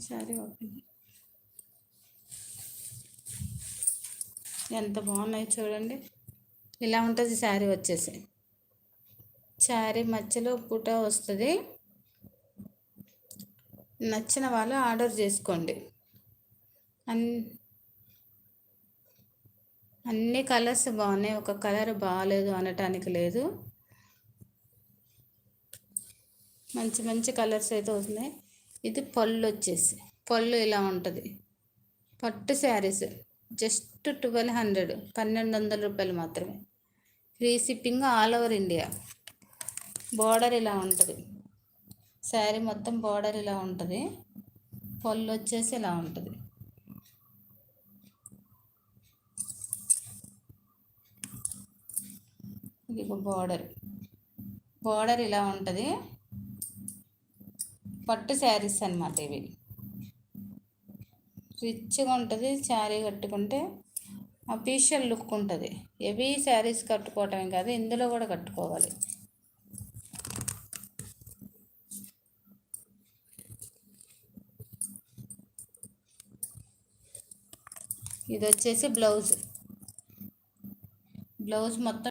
Sari open ఎంత బాగున్నాయి చూడండి. ఇలా ఉంటుంది శారీ వచ్చేసి. శారీ మధ్యలో పూట వస్తుంది. నచ్చిన వాళ్ళు ఆర్డర్ చేసుకోండి. అన్ని కలర్స్ బాగున్నాయి, ఒక కలర్ బాగాలేదు అనటానికి లేదు. మంచి మంచి కలర్స్ అయితే వస్తున్నాయి. ఇది పళ్ళు వచ్చేసి, పళ్ళు ఇలా ఉంటుంది. పట్టు శారీస్ జస్ట్ 1200, 1200 రూపాయలు మాత్రమే. Free shipping all over India. Border ఇలా ఉంటుంది, శారీ మొత్తం బార్డర్ ఇలా ఉంటుంది. పళ్ళు వచ్చేసి ఇలా ఉంటుంది. ఇది బార్డర్ ఇలా ఉంటుంది. పట్టు శారీస్ అన్నమాట ఇవి. రిచ్గా ఉంటుంది శారీ కట్టుకుంటే, అఫీషియల్ లుక్ ఉంటుంది. హెవీ శారీస్ కట్టుకోవటమే కాదు, ఇందులో కూడా కట్టుకోవాలి. ఇది వచ్చేసి బ్లౌజ్ మొత్తం